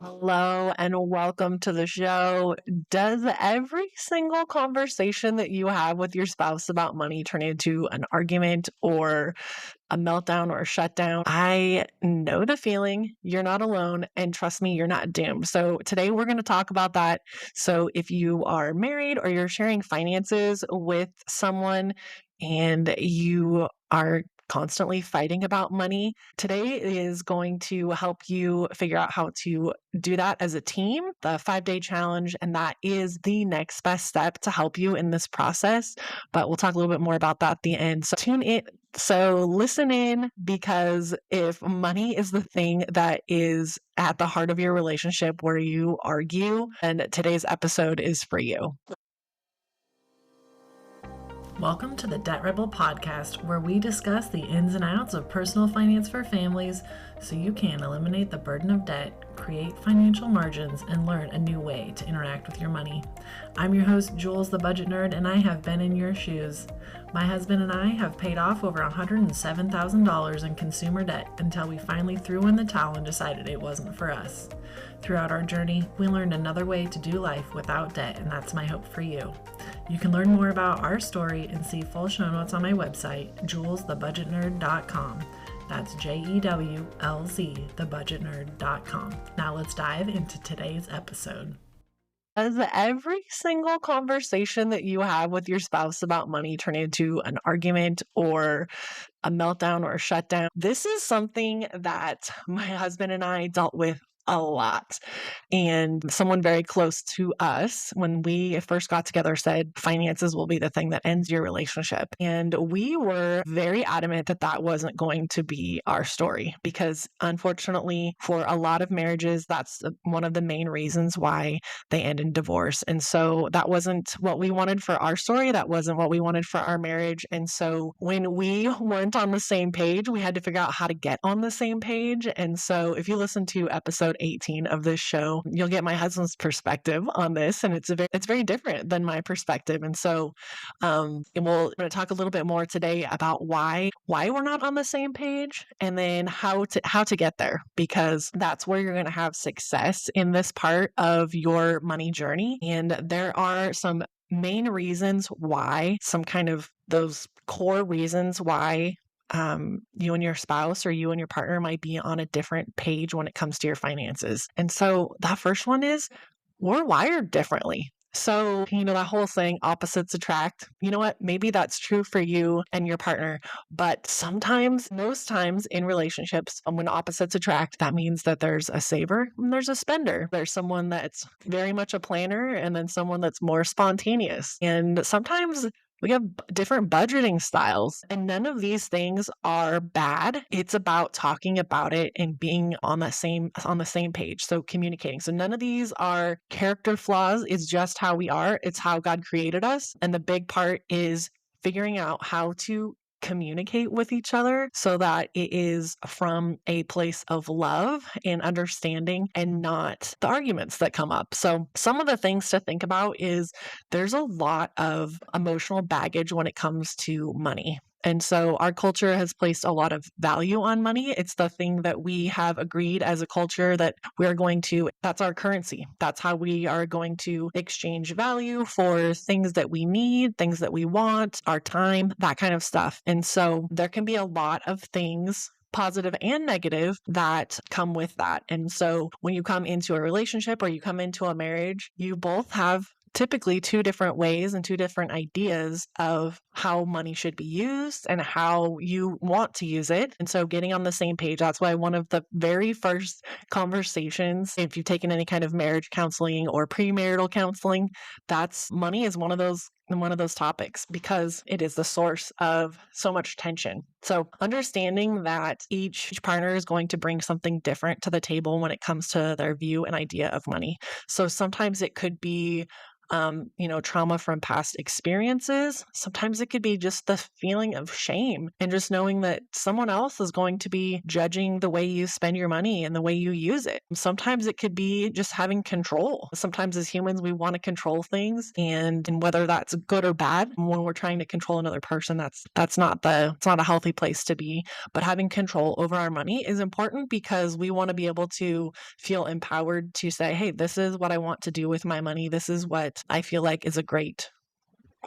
Hello and welcome to the show. Does every single conversation that you have with your spouse about money turn into an argument or a meltdown or a shutdown? I know the feeling. You're not alone. And trust me, you're not doomed. So today we're going to talk about that. So if you are married or you're sharing finances with someone and you are constantly fighting about money, today is going to help you figure out how to do that as a team, the 5-day challenge. And that is the next best step to help you in this process. But we'll talk a little bit more about that at the end. So tune in. So listen in, because if money is the thing that is at the heart of your relationship where you argue, then today's episode is for you. Welcome to the Debt Rebel podcast, where we discuss the ins and outs of personal finance for families so you can eliminate the burden of debt, create financial margins, and learn a new way to interact with your money. I'm your host, Jules the Budget Nerd, and I have been in your shoes. My husband and I have paid off over $107,000 in consumer debt until we finally threw in the towel and decided it wasn't for us. Throughout our journey, we learned another way to do life without debt, and that's my hope for you. You can learn more about our story and see full show notes on my website, julesthebudgetnerd.com. That's JEWLZ, thebudgetnerd.com. Now let's dive into today's episode. Does every single conversation that you have with your spouse about money turn into an argument or a meltdown or a shutdown? This is something that my husband and I dealt with a lot. And someone very close to us, when we first got together, said finances will be the thing that ends your relationship. And we were very adamant that that wasn't going to be our story, because unfortunately, for a lot of marriages, that's one of the main reasons why they end in divorce. And so that wasn't what we wanted for our story. That wasn't what we wanted for our marriage. And so when we weren't on the same page, we had to figure out how to get on the same page. And so if you listen to episode 18 of this show, you'll get my husband's perspective on this, and it's very different than my perspective. And so and we're going to talk a little bit more today about why we're not on the same page, and then how to get there, because that's where you're going to have success in this part of your money journey. And there are some main reasons why, some kind of those core reasons why you and your spouse or you and your partner might be on a different page when it comes to your finances. And so that first one is, we're wired differently. So, that whole saying, opposites attract, you know what? Maybe that's true for you and your partner. But sometimes, most times in relationships, when opposites attract, that means that there's a saver and there's a spender. There's someone that's very much a planner, and then someone that's more spontaneous. And sometimes we have different budgeting styles, and none of these things are bad. It's about talking about it and being on the same page. So communicating. So none of these are character flaws. It's just how we are. It's how God created us. And the big part is figuring out how to communicate with each other so that it is from a place of love and understanding, and not the arguments that come up. So some of the things to think about is there's a lot of emotional baggage when it comes to money. And so our culture has placed a lot of value on money. It's the thing that we have agreed as a culture that that's our currency. That's how we are going to exchange value for things that we need, things that we want, our time, that kind of stuff. And so there can be a lot of things, positive and negative, that come with that. And so when you come into a relationship or you come into a marriage, you both have typically two different ways and two different ideas of how money should be used and how you want to use it. And so getting on the same page, that's why one of the very first conversations, if you've taken any kind of marriage counseling or premarital counseling, that's money is one of those topics, because it is the source of so much tension. So understanding that each partner is going to bring something different to the table when it comes to their view and idea of money. So sometimes it could be trauma from past experiences. Sometimes it could be just the feeling of shame and just knowing that someone else is going to be judging the way you spend your money and the way you use it. Sometimes it could be just having control. Sometimes as humans, we want to control things, and whether that's good or bad. When we're trying to control another person, it's not a healthy place to be. But having control over our money is important because we want to be able to feel empowered to say, hey, this is what I want to do with my money. This is what I feel like is a great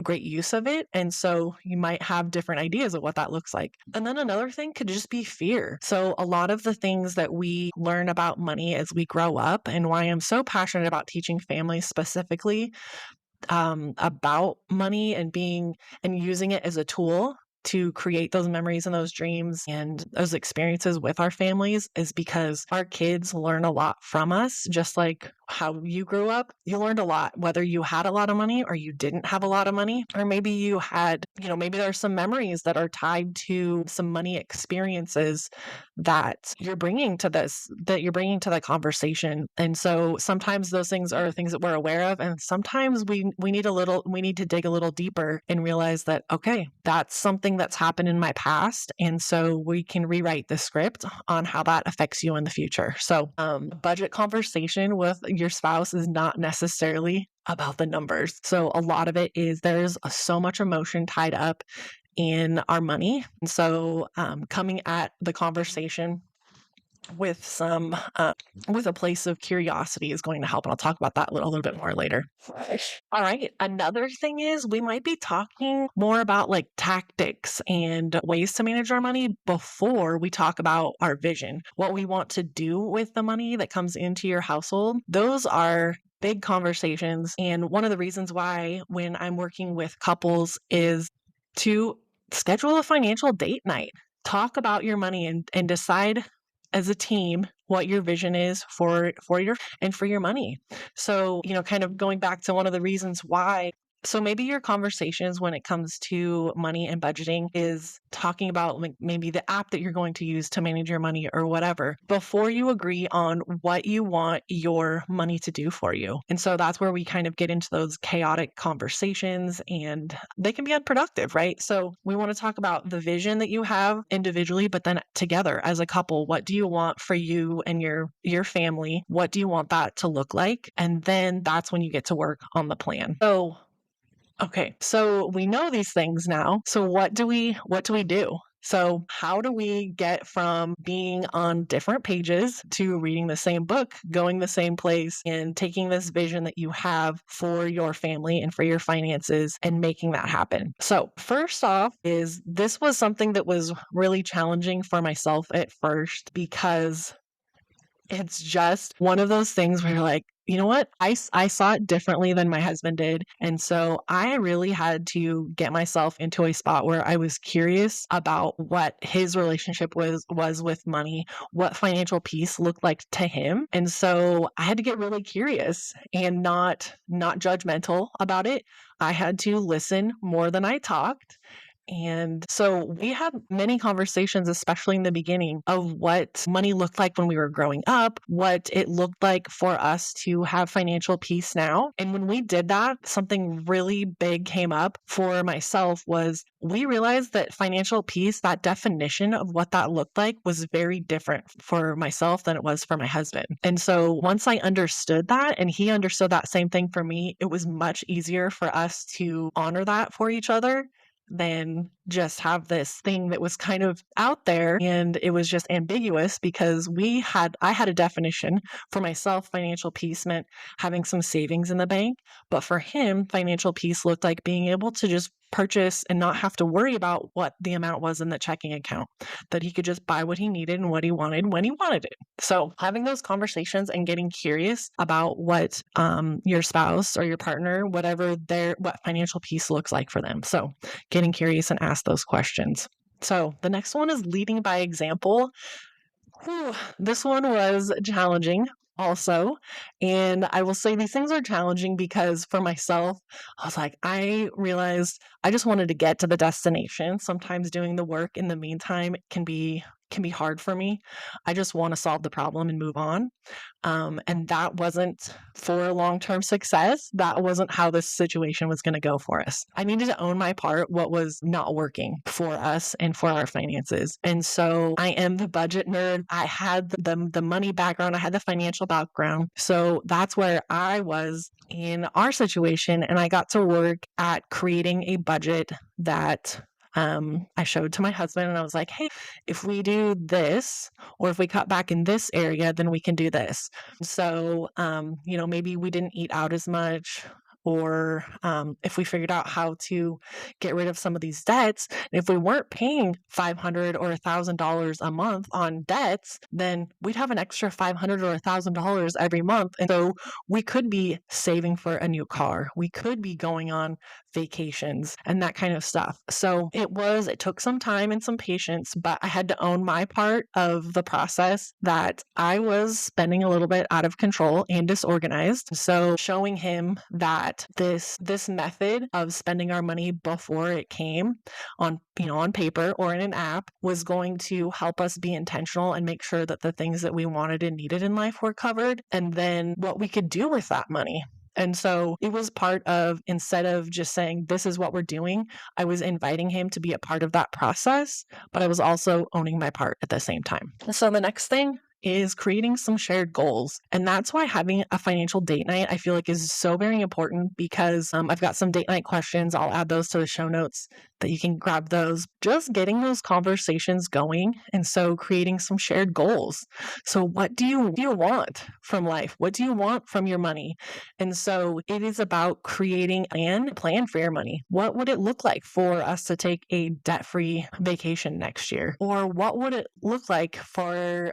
use of it. And so you might have different ideas of what that looks like. And then another thing could just be fear. So a lot of the things that we learn about money as we grow up, and why I'm so passionate about teaching families specifically about money and using it as a tool to create those memories and those dreams and those experiences with our families, is because our kids learn a lot from us. Just like how you grew up, you learned a lot, whether you had a lot of money or you didn't have a lot of money, or maybe you had, maybe there are some memories that are tied to some money experiences that you're bringing to the conversation. And so sometimes those things are things that we're aware of, and sometimes we need to dig a little deeper and realize that, okay, that's something that's happened in my past, and so we can rewrite the script on how that affects you in the future. So budget conversation with your spouse is not necessarily about the numbers. So a lot of it is, there's so much emotion tied up in our money. And so coming at the conversation with with a place of curiosity is going to help. And I'll talk about that a little bit more later. All right. Another thing is, we might be talking more about like tactics and ways to manage our money before we talk about our vision, what we want to do with the money that comes into your household. Those are big conversations. And one of the reasons why, when I'm working with couples, is to schedule a financial date night. Talk about your money and decide as a team what your vision is for your money. So, kind of going back to one of the reasons why. So maybe your conversations when it comes to money and budgeting is talking about like maybe the app that you're going to use to manage your money or whatever, before you agree on what you want your money to do for you. And so that's where we kind of get into those chaotic conversations, and they can be unproductive, right? So we want to talk about the vision that you have individually, but then together as a couple, what do you want for you and your family? What do you want that to look like? And then that's when you get to work on the plan. So okay, so we know these things now. So what do we do? So how do we get from being on different pages to reading the same book, going the same place, and taking this vision that you have for your family and for your finances and making that happen? So first off, is this was something that was really challenging for myself at first, because it's just one of those things where you're like, you know what? I saw it differently than my husband did. And so I really had to get myself into a spot where I was curious about what his relationship was with money, what financial peace looked like to him. And so I had to get really curious and not judgmental about it. I had to listen more than I talked. And so we had many conversations, especially in the beginning, of what money looked like when we were growing up, what it looked like for us to have financial peace now. And when we did that, something really big came up for myself. Was we realized that financial peace, that definition of what that looked like, was very different for myself than it was for my husband. And so once I understood that, and he understood that same thing for me, it was much easier for us to honor that for each other than just have this thing that was kind of out there and it was just ambiguous, because I had a definition. For myself, financial peace meant having some savings in the bank, but for him, financial peace looked like being able to just purchase and not have to worry about what the amount was in the checking account, that he could just buy what he needed and what he wanted when he wanted it. So having those conversations and getting curious about what your spouse or your partner, what financial peace looks like for them. So getting curious and ask those questions. So the next one is leading by example. Whew, this one was challenging also. And I will say these things are challenging because for myself, I was like, I realized I just wanted to get to the destination. Sometimes doing the work in the meantime can be can be hard for me. I just want to solve the problem and move on. And that wasn't for long-term success. That wasn't how this situation was going to go for us. I needed to own my part, what was not working for us and for our finances. And so I am the budget nerd. I had the money background. I had the financial background. So that's where I was in our situation. And I got to work at creating a budget that I showed to my husband, and I was like, hey, if we do this, or if we cut back in this area, then we can do this. So, maybe we didn't eat out as much, or if we figured out how to get rid of some of these debts, if we weren't paying $500 or $1,000 a month on debts, then we'd have an extra $500 or $1,000 every month. And so we could be saving for a new car. We could be going on vacations and that kind of stuff. So it took some time and some patience, but I had to own my part of the process that I was spending a little bit out of control and disorganized. So showing him that this method of spending our money before it came on paper or in an app was going to help us be intentional and make sure that the things that we wanted and needed in life were covered, and then what we could do with that money. And so it was part of, instead of just saying, this is what we're doing, I was inviting him to be a part of that process, but I was also owning my part at the same time. So the next thing is creating some shared goals. And that's why having a financial date night, I feel like, is so very important, because I've got some date night questions. I'll add those to the show notes that you can grab those. Just getting those conversations going. And so creating some shared goals. So what do you want from life? What do you want from your money? And so it is about creating a plan for your money. What would it look like for us to take a debt-free vacation next year? Or what would it look like for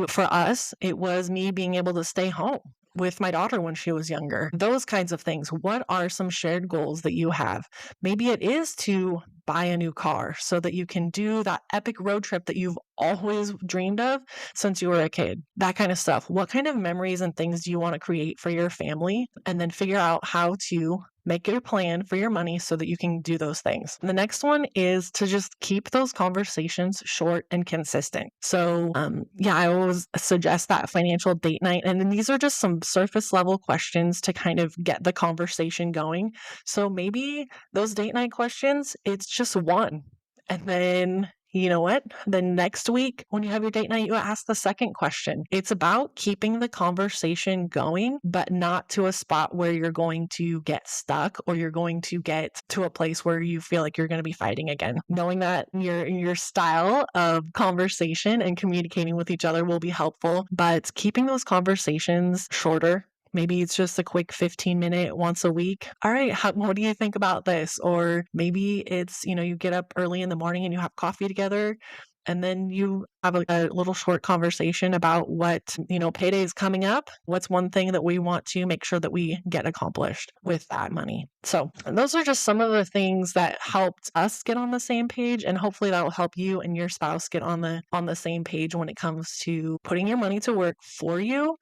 for us, it was me being able to stay home with my daughter when she was younger. Those kinds of things. What are some shared goals that you have? Maybe it is to buy a new car so that you can do that epic road trip that you've always dreamed of since you were a kid. That kind of stuff. What kind of memories and things do you want to create for your family? And then figure out how to make your plan for your money so that you can do those things. The next one is to just keep those conversations short and consistent. So, I always suggest that financial date night. And then these are just some surface level questions to kind of get the conversation going. So maybe those date night questions, it's just one. And then you know what? Then next week, when you have your date night, you ask the second question. It's about keeping the conversation going, but not to a spot where you're going to get stuck or you're going to get to a place where you feel like you're going to be fighting again. Knowing that your style of conversation and communicating with each other will be helpful, but keeping those conversations shorter. Maybe it's just a quick 15-minute once a week. All right, what do you think about this? Or maybe it's, you get up early in the morning and you have coffee together, and then you have a little short conversation about what, payday is coming up. What's one thing that we want to make sure that we get accomplished with that money? So those are just some of the things that helped us get on the same page, and hopefully that will help you and your spouse get on the same page when it comes to putting your money to work for you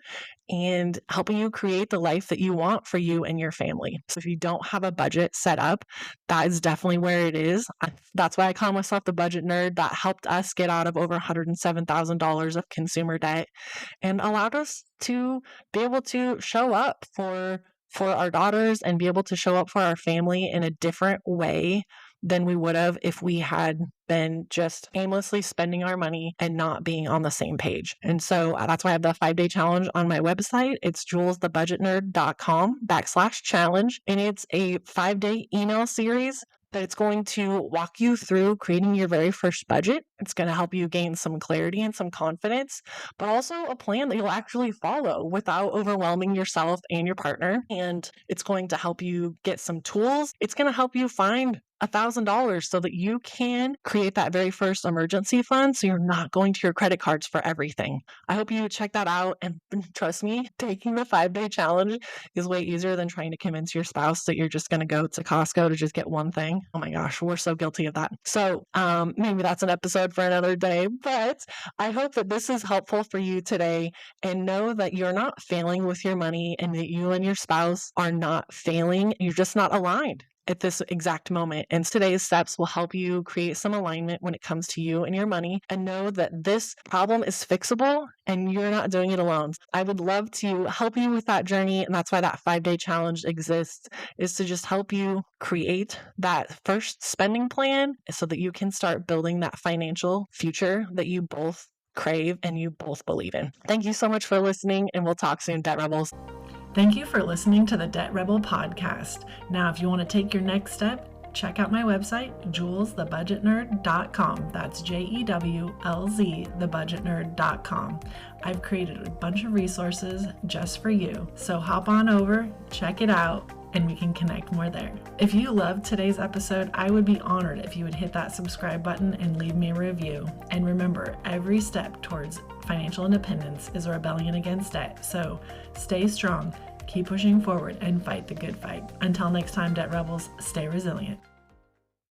and helping you create the life that you want for you and your family. So if you don't have a budget set up, that is definitely where it is. That's why I call myself the budget nerd. That helped us get out of over $107,000 of consumer debt and allowed us to be able to show up for our daughters and be able to show up for our family in a different way than we would have if we had been just aimlessly spending our money and not being on the same page. And so that's why I have the 5-day challenge on my website. It's julesthebudgetnerd.com/challenge. And it's a 5-day email series that it's going to walk you through creating your very first budget. It's going to help you gain some clarity and some confidence, but also a plan that you'll actually follow without overwhelming yourself and your partner. And it's going to help you get some tools. It's going to help you find $1,000 so that you can create that very first emergency fund so you're not going to your credit cards for everything. I hope you check that out, and trust me, taking the 5-day challenge is way easier than trying to convince your spouse that you're just going to go to Costco to just get one thing. Oh my gosh, we're so guilty of that. So maybe that's an episode for another day, but I hope that this is helpful for you today, and know that you're not failing with your money and that you and your spouse are not failing. You're just not aligned. at this exact moment. And today's steps will help you create some alignment when it comes to you and your money, and know that this problem is fixable and you're not doing it alone. I would love to help you with that journey. And that's why that 5-day challenge exists, is to just help you create that first spending plan so that you can start building that financial future that you both crave and you both believe in. Thank you so much for listening, and we'll talk soon, Debt Rebels. Thank you for listening to the Debt Rebel podcast. Now, if you want to take your next step, check out my website, jewelsthebudgetnerd.com. That's JEWLZ, thebudgetnerd.com. I've created a bunch of resources just for you. So hop on over, check it out, and we can connect more there. If you loved today's episode, I would be honored if you would hit that subscribe button and leave me a review. And remember, every step towards financial independence is a rebellion against debt. So stay strong, keep pushing forward, and fight the good fight. Until next time, Debt Rebels, stay resilient.